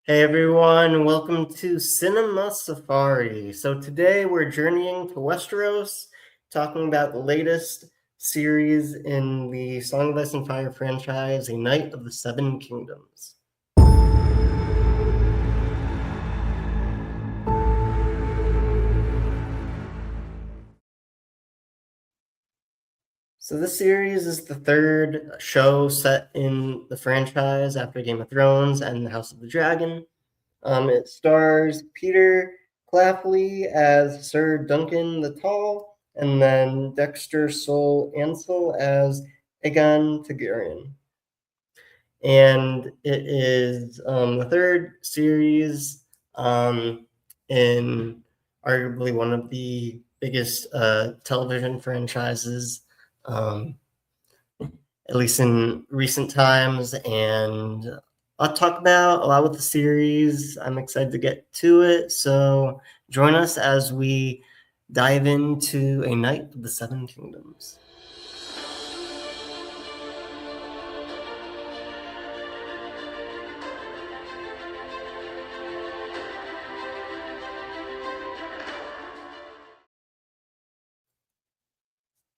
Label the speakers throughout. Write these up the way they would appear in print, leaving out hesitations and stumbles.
Speaker 1: Hey everyone, welcome to Cinema Safari. So today we're journeying to Westeros, talking about the latest series in the Song of Ice and Fire franchise, A Knight of the Seven Kingdoms. So this series is the third show set in the franchise after Game of Thrones and the House of the Dragon. It stars Peter Clafley as Sir Duncan the Tall, and then Dexter Sol Ansel as Aegon Targaryen. And it is the third series in arguably one of the biggest television franchises, um, at least in recent times. And I'll talk about a lot with the series. I'm excited to get to it. So join us as we dive into A Knight of the Seven Kingdoms.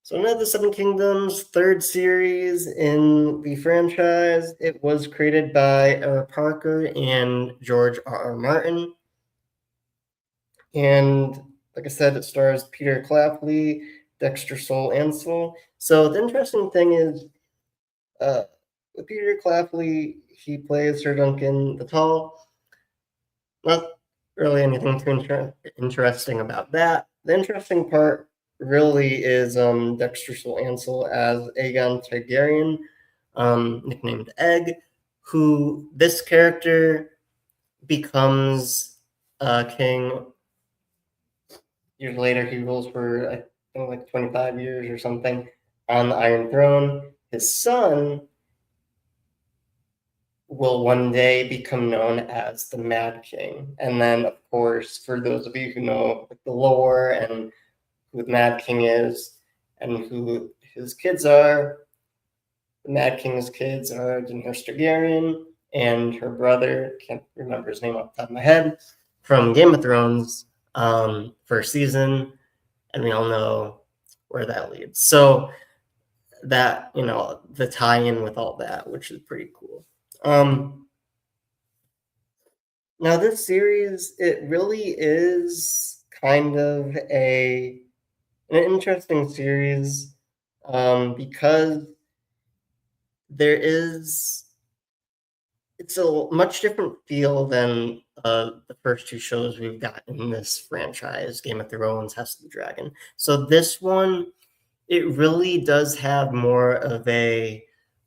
Speaker 1: So Knight of the Seven Kingdoms, third series in the franchise. It was created by Eric Parker and George R.R. Martin. And like I said, it stars Peter Clafley, Dexter Sol Ansel. So the interesting thing is, with Peter Clafley, he plays Sir Duncan the Tall. Not really anything too interesting about that. The interesting part really is Dexter Sol Ansel as Aegon Targaryen, nicknamed Egg, who this character becomes king. Years later, he rules for I think like 25 years or something on the Iron Throne. His son will one day become known as the Mad King. And then, of course, for those of you who know like, the lore and who the Mad King is and who his kids are, the Mad King's kids are Daenerys Targaryen and her brother, can't remember his name off the top of my head, from Game of Thrones, first season. And we all know where that leads. So that, the tie-in with all that, which is pretty cool. Now this series, it really is kind of an interesting series, because there is it's a much different feel than the first two shows we've got in this franchise, Game of Thrones, House of the Dragon. So this one, it really does have more of a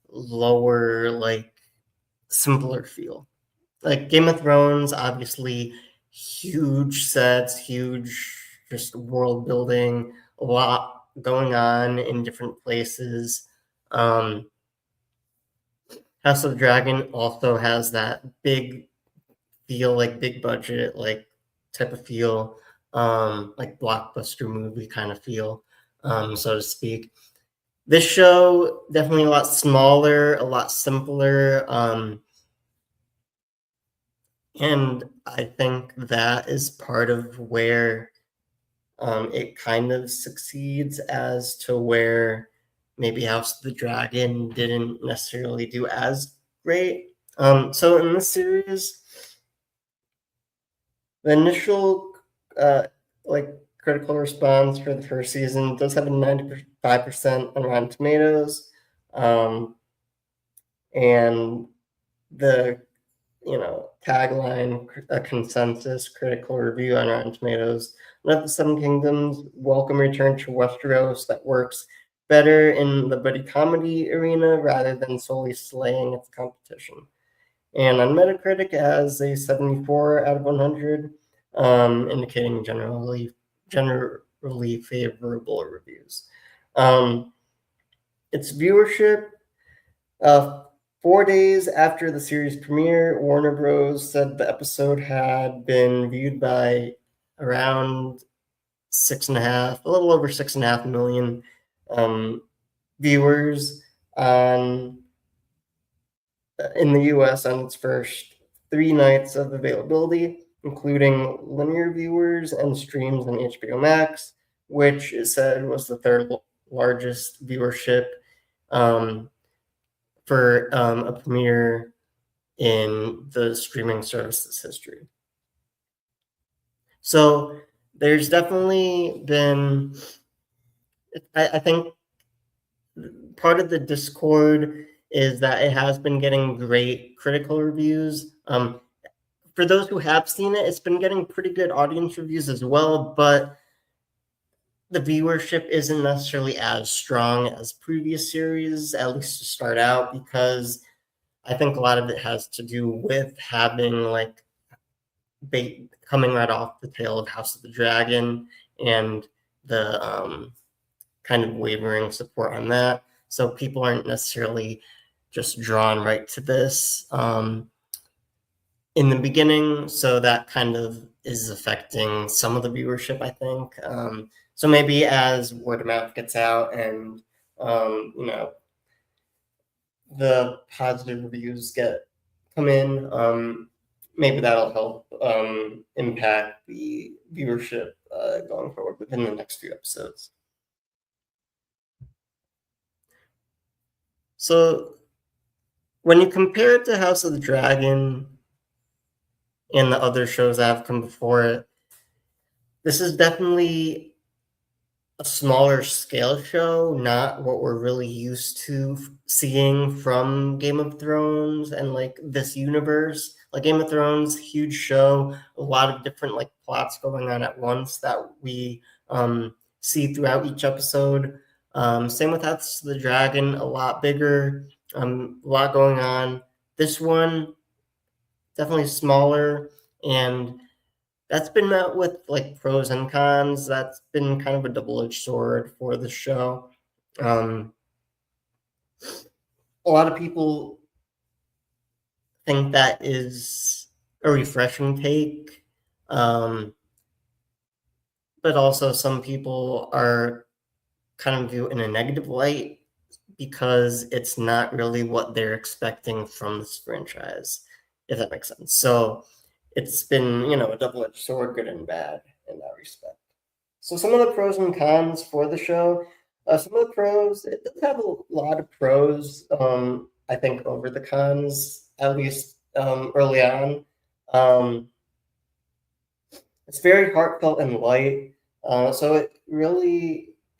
Speaker 1: lower, like simpler feel. Like Game of Thrones, obviously huge sets, huge just world building, a lot going on in different places. House of the Dragon also has that big feel, like big budget, like type of feel, like blockbuster movie kind of feel, so to speak. This show definitely a lot smaller, a lot simpler, and I think that is part of where it kind of succeeds as to where maybe House of the Dragon didn't necessarily do as great. So in this series, the initial uh, like critical response for the first season does have a 95% on Rotten Tomatoes, and the tagline, a consensus critical review on Rotten Tomatoes. Not the Seven Kingdoms, welcome return to Westeros that works better in the buddy comedy arena rather than solely slaying its competition. And on Metacritic, it has a 74 out of 100, indicating generally favorable reviews. Its viewership, uh, 4 days after the series premiere, Warner Bros. Said the episode had been viewed by around a little over 6.5 million viewers on in the U.S. on its first 3 nights of availability, including linear viewers and streams on HBO Max, which it said was the third largest viewership um, for a premiere in the streaming services history. So there's definitely been, I think part of the Discord is that it has been getting great critical reviews. For those who have seen it, it's been getting pretty good audience reviews as well, but the viewership isn't necessarily as strong as previous series, at least to start out, because I think a lot of it has to do with having like coming right off the tail of House of the Dragon and the kind of wavering support on that. So people aren't necessarily just drawn right to this in the beginning. So that kind of is affecting some of the viewership, I think. So maybe as word of mouth gets out and the positive reviews come in, maybe that'll help impact the viewership going forward within the next few episodes. So when you compare it to House of the Dragon and the other shows that have come before it, this is definitely a smaller scale show, not what we're really used to seeing from Game of Thrones and like this universe. Like Game of Thrones, huge show, a lot of different like plots going on at once that we see throughout each episode. Same with House of the Dragon, a lot bigger, a lot going on. This one definitely smaller, and that's been met with like pros and cons. That's been kind of a double-edged sword for the show. A lot of people think that is a refreshing take, but also some people are kind of view it in a negative light because it's not really what they're expecting from this franchise, if that makes sense. So it's been, a double-edged sword, good and bad in that respect. So some of the pros and cons for the show. Some of the pros, it does have a lot of pros, I think, over the cons, at least early on. It's very heartfelt and light. So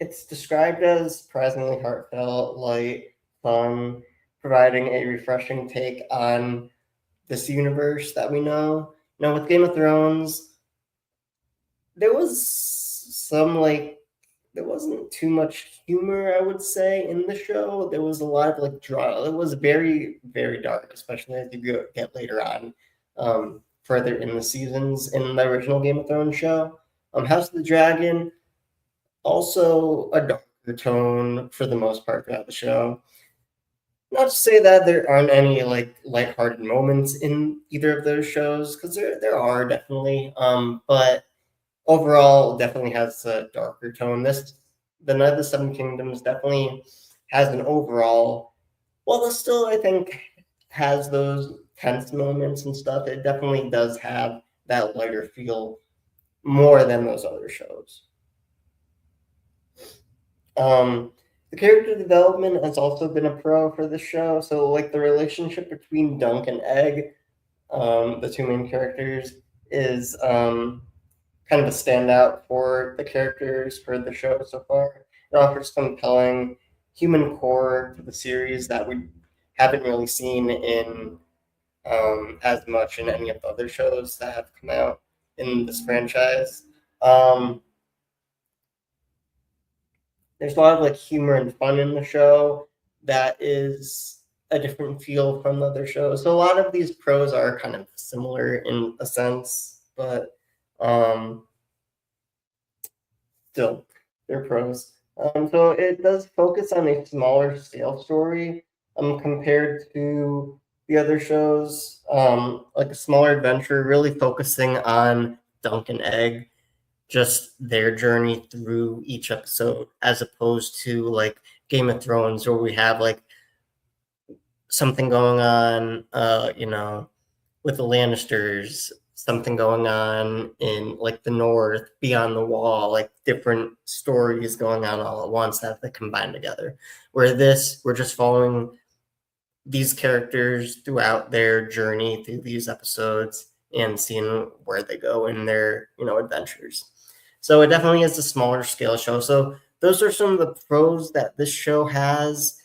Speaker 1: it's described as surprisingly heartfelt, light, fun, providing a refreshing take on this universe that we know. Now, with Game of Thrones, there was there wasn't too much humor, I would say, in the show. There was a lot of like drama. It was very, very dark, especially as you get later on, further in the seasons in the original Game of Thrones show. House of the Dragon, also a darker tone for the most part throughout the show. Not to say that there aren't any like lighthearted moments in either of those shows, because there are definitely, but overall definitely has a darker tone. The Night of the Seven Kingdoms definitely has an overall, while it still I think has those tense moments and stuff, it definitely does have that lighter feel more than those other shows. The character development has also been a pro for the show. So like the relationship between Dunk and Egg, the two main characters, is kind of a standout for the characters for the show so far. It offers compelling human core to the series that we haven't really seen in as much in any of the other shows that have come out in this franchise. There's a lot of like humor and fun in the show that is a different feel from the other shows. So a lot of these pros are kind of similar in a sense, but still they're pros. So it does focus on a smaller scale story compared to the other shows, like a smaller adventure, really focusing on Dunk and Egg, just their journey through each episode, as opposed to like Game of Thrones, where we have like something going on, with the Lannisters, something going on in like the North, Beyond the Wall, like different stories going on all at once that they combine together. Where this, we're just following these characters throughout their journey through these episodes and seeing where they go in their adventures. So it definitely is a smaller scale show. So those are some of the pros that this show has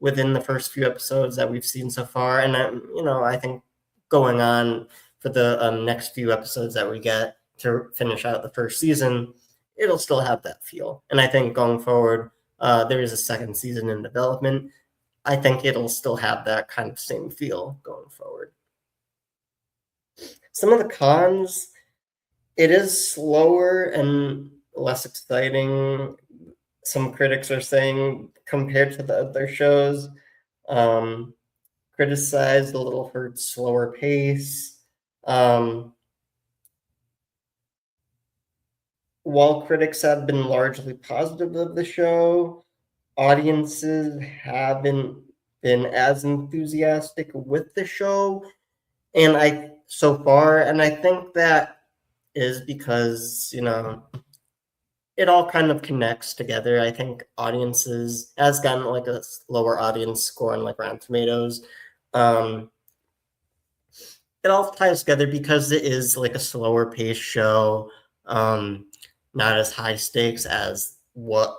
Speaker 1: within the first few episodes that we've seen so far. And I think going on for the next few episodes that we get to finish out the first season, it'll still have that feel. And I think going forward, there is a second season in development. I think it'll still have that kind of same feel going forward. Some of the cons, it is slower and less exciting. Some critics are saying compared to the other shows, um, criticized a little for its slower pace. While critics have been largely positive of the show, audiences haven't been as enthusiastic with the show and I so far, and I think that is because it all kind of connects together. I think audiences has gotten like a lower audience score on like Rotten Tomatoes. um it all ties together because it is like a slower paced show, um not as high stakes as what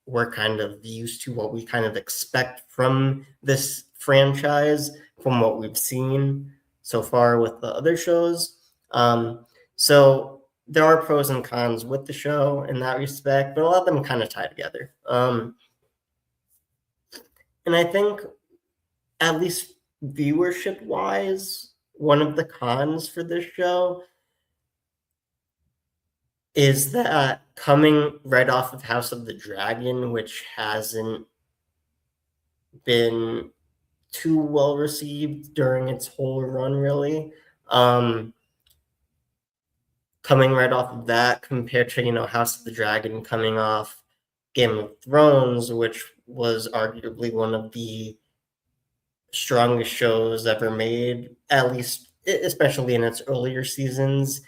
Speaker 1: we're kind of used to, what we kind of expect from this franchise, from what we've seen so far with the other shows. So there are pros and cons with the show in that respect, but a lot of them kind of tie together. And I think, at least viewership wise, one of the cons for this show is that coming right off of House of the Dragon, which hasn't been too well received during its whole run, really. Um, Coming right off of that, compared to House of the Dragon, coming off Game of Thrones, which was arguably one of the strongest shows ever made, at least especially in its earlier seasons.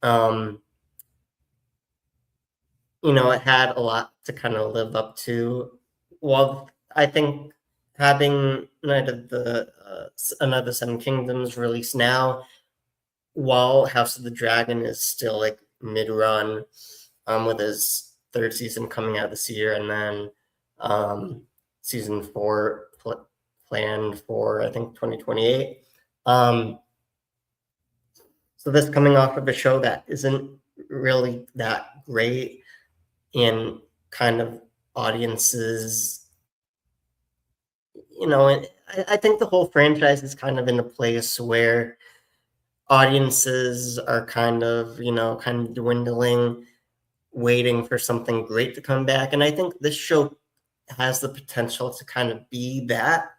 Speaker 1: Um, it had a lot to kind of live up to. Well, I think having Night of the Another Seven Kingdoms released now, while House of the Dragon is still like mid run, with his third season coming out this year, and then season four planned for I think 2028. So this coming off of a show that isn't really that great, and kind of audiences, I think the whole franchise is kind of in a place where audiences are kind of dwindling, waiting for something great to come back. And I think this show has the potential to kind of be that,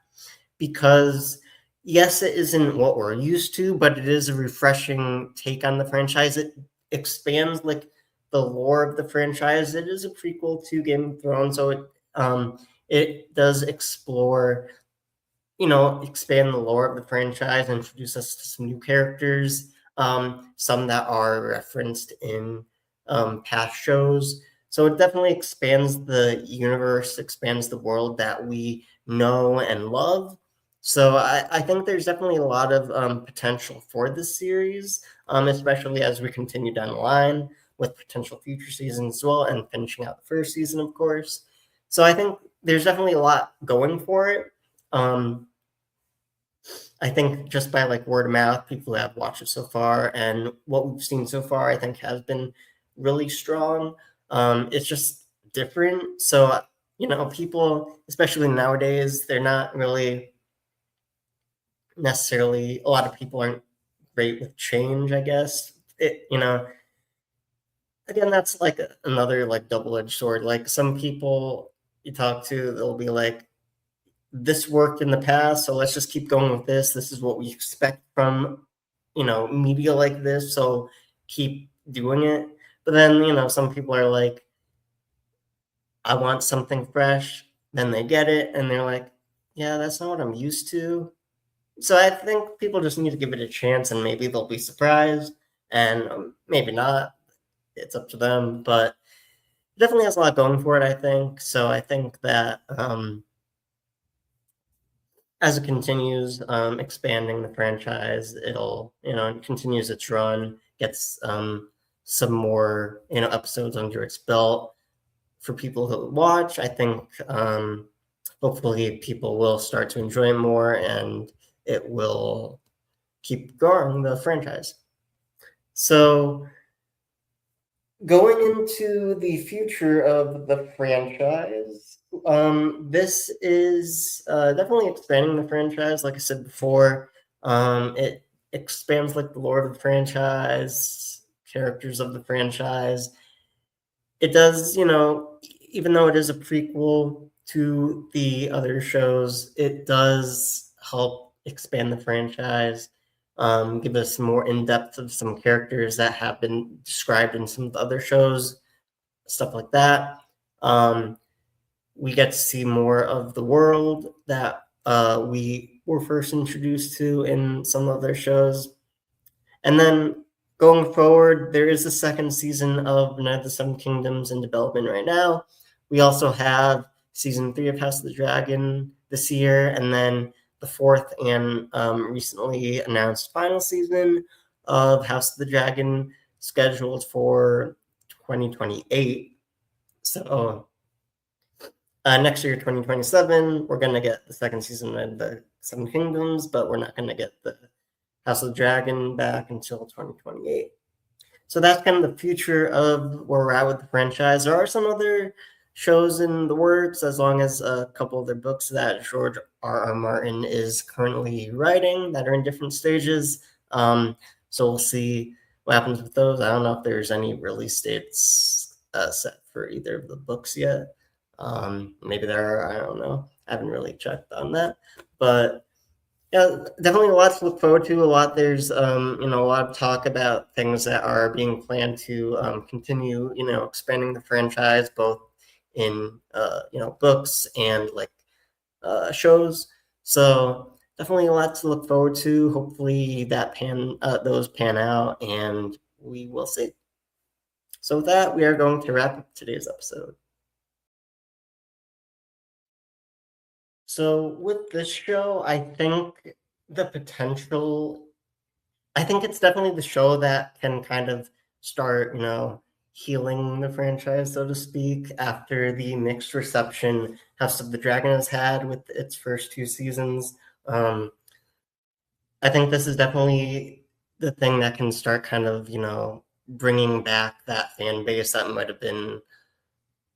Speaker 1: because yes, it isn't what we're used to, but it is a refreshing take on the franchise. It expands like the lore of the franchise. It is a prequel to Game of Thrones, so it does explore, expand the lore of the franchise, introduce us to some new characters, some that are referenced in past shows. So it definitely expands the universe, expands the world that we know and love. So I think there's definitely a lot of potential for this series, especially as we continue down the line with potential future seasons as well, and finishing out the first season, of course. So I think there's definitely a lot going for it. Um, I think just by like word of mouth, people who have watched it so far, and what we've seen so far, I think has been really strong. It's just different. So, people, especially nowadays, they're not really necessarily, a lot of people aren't great with change, I guess. Again, that's like another like double-edged sword. Like some people you talk to, they'll be like, this worked in the past, so let's just keep going with this. This is what we expect from, media like this, so keep doing it. But then, some people are like, I want something fresh. Then they get it and they're like, yeah, that's not what I'm used to. So I think people just need to give it a chance, and maybe they'll be surprised, and maybe not. It's up to them, but it definitely has a lot going for it, I think. So I think that as it continues expanding the franchise, it'll, it continues its run, gets some more, episodes under its belt for people to watch. I think hopefully people will start to enjoy it more, and it will keep growing the franchise. So going into the future of the franchise, this is definitely expanding the franchise. Like I said before, it expands like the lore of the franchise, characters of the franchise. It does, even though it is a prequel to the other shows, it does help expand the franchise, give us more in depth of some characters that have been described in some of the other shows, stuff like that. We get to see more of the world that we were first introduced to in some of their shows. And then going forward, there is a second season of Night of the Seven Kingdoms in development right now. We also have season 3 of House of the Dragon this year, and then the fourth and recently announced final season of House of the Dragon scheduled for 2028. So next year, 2027, we're going to get the second season of the Seven Kingdoms, but we're not going to get the House of the Dragon back until 2028. So that's kind of the future of where we're at with the franchise. There are some other shows in the works, as long as a couple of their books that George R.R. Martin is currently writing that are in different stages. So we'll see what happens with those. I don't know if there's any release dates set for either of the books yet. Maybe there are, I don't know. I haven't really checked on that. But yeah, definitely a lot to look forward to. There's a lot of talk about things that are being planned to continue, expanding the franchise both in books and like shows. So definitely a lot to look forward to. Hopefully those pan out, and we will see. So with that, we are going to wrap up today's episode. So with this show, I think it's definitely the show that can kind of start, healing the franchise, so to speak, after the mixed reception House of the Dragon has had with its first two seasons. I think this is definitely the thing that can start kind of, bringing back that fan base that might have been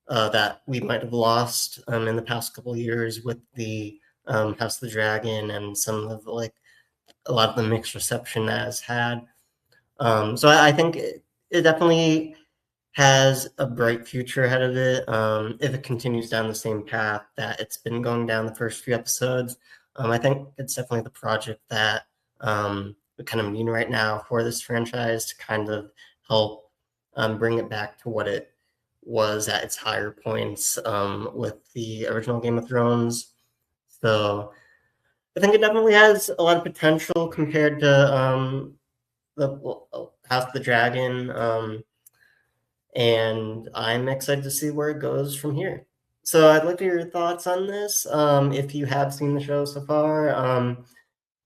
Speaker 1: that we might have lost in the past couple of years with the House of the Dragon and some of a lot of the mixed reception that has had. So I think it definitely has a bright future ahead of it if it continues down the same path that it's been going down the first few episodes. I think it's definitely the project that we kind of need right now for this franchise to kind of help bring it back to what it was at its higher points with the original Game of Thrones. So I think it definitely has a lot of potential compared to the House of the Dragon, and I'm excited to see where it goes from here. So I'd like to hear your thoughts on this. If you have seen the show so far,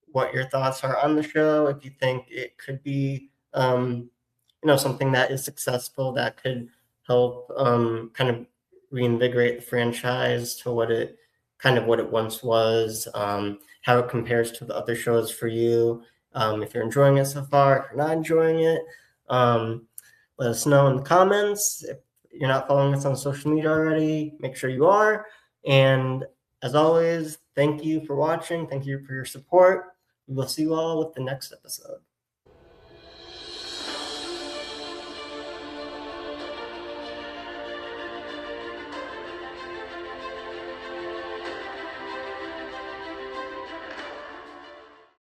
Speaker 1: what your thoughts are on the show. If you think it could be, something that is successful that could help kind of reinvigorate the franchise to what it once was, how it compares to the other shows for you. If you're enjoying it so far, if you're not enjoying it, let us know in the comments. If you're not following us on social media already, make sure you are. And as always, thank you for watching. Thank you for your support. We will see you all with the next episode.